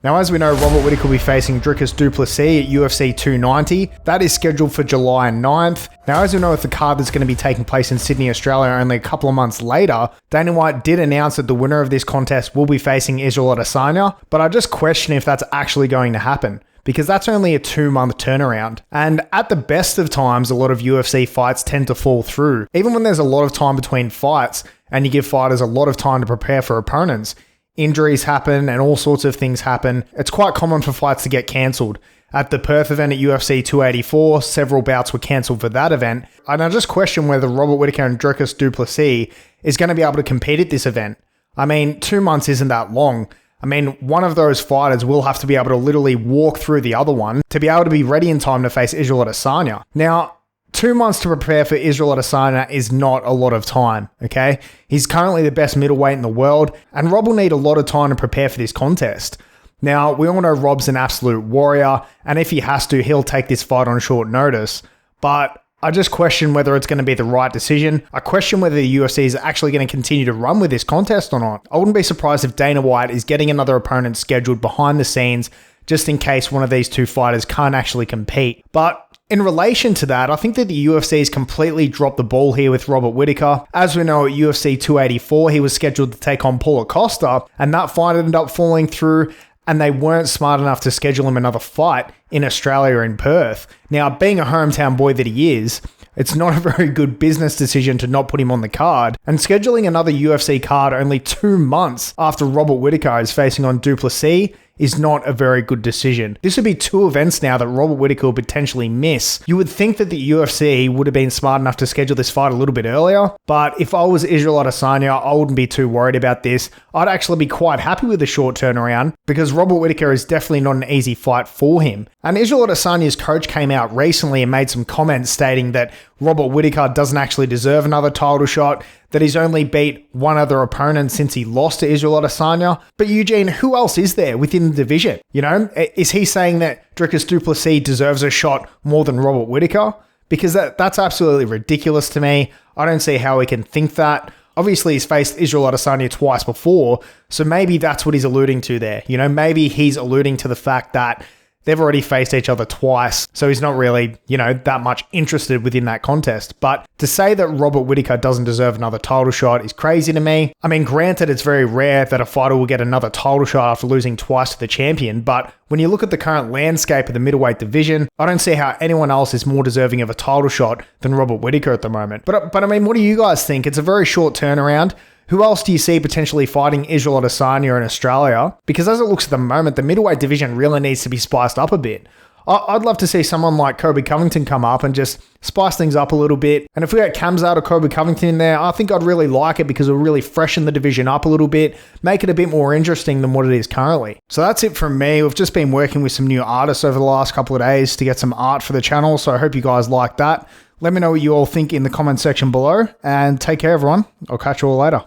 Now, as we know, Robert Whittaker will be facing Dricus du Plessis at UFC 290. That is scheduled for July 9th. Now, as we know, with the card that's going to be taking place in Sydney, Australia, only a couple of months later, Dana White did announce that the winner of this contest will be facing Israel Adesanya, but I just question if that's actually going to happen, because that's only a 2-month turnaround. And at the best of times, a lot of UFC fights tend to fall through. Even when there's a lot of time between fights and you give fighters a lot of time to prepare for opponents, injuries happen and all sorts of things happen. It's quite common for fights to get cancelled. At the Perth event at UFC 284, several bouts were cancelled for that event. And I just question whether Robert Whittaker and Dricus du Plessis is going to be able to compete at this event. I mean, 2 months isn't that long. I mean, one of those fighters will have to be able to literally walk through the other one to be able to be ready in time to face Israel Adesanya. Now, 2 months to prepare for Israel Adesanya is not a lot of time, okay? He's currently the best middleweight in the world, and Rob will need a lot of time to prepare for this contest. Now, we all know Rob's an absolute warrior, and if he has to, he'll take this fight on short notice. But I just question whether it's going to be the right decision. I question whether the UFC is actually going to continue to run with this contest or not. I wouldn't be surprised if Dana White is getting another opponent scheduled behind the scenes, just in case one of these two fighters can't actually compete. But in relation to that, I think that the UFC has completely dropped the ball here with Robert Whittaker. As we know, at UFC 284, he was scheduled to take on Paulo Costa, and that fight ended up falling through, and they weren't smart enough to schedule him another fight in Australia in Perth. Now, being a hometown boy that he is, it's not a very good business decision to not put him on the card, and scheduling another UFC card only 2 months after Robert Whittaker is facing on du Plessis is not a very good decision. This would be 2 events now that Robert Whittaker will potentially miss. You would think that the UFC would have been smart enough to schedule this fight a little bit earlier, but if I was Israel Adesanya, I wouldn't be too worried about this. I'd actually be quite happy with the short turnaround, because Robert Whittaker is definitely not an easy fight for him. And Israel Adesanya's coach came out recently and made some comments stating that Robert Whittaker doesn't actually deserve another title shot, that he's only beat one other opponent since he lost to Israel Adesanya. But Eugene, who else is there within the division? You know, is he saying that Dricus du Plessis deserves a shot more than Robert Whittaker? Because that's absolutely ridiculous to me. I don't see how he can think that. Obviously, he's faced Israel Adesanya twice before, so maybe that's what he's alluding to there. You know, maybe he's alluding to the fact that they've already faced each other twice, so he's not really, you know, that much interested within that contest. But to say that Robert Whittaker doesn't deserve another title shot is crazy to me. I mean, granted, it's very rare that a fighter will get another title shot after losing twice to the champion, but when you look at the current landscape of the middleweight division, I don't see how anyone else is more deserving of a title shot than Robert Whittaker at the moment. But I mean, what do you guys think? It's a very short turnaround. Who else do you see potentially fighting Israel Adesanya in Australia? Because as it looks at the moment, the middleweight division really needs to be spiced up a bit. I'd love to see someone like Colby Covington come up and just spice things up a little bit. And if we got Khamzat or Colby Covington in there, I think I'd really like it, because it'll really freshen the division up a little bit, make it a bit more interesting than what it is currently. So that's it from me. We've just been working with some new artists over the last couple of days to get some art for the channel, so I hope you guys like that. Let me know what you all think in the comment section below, and take care everyone. I'll catch you all later.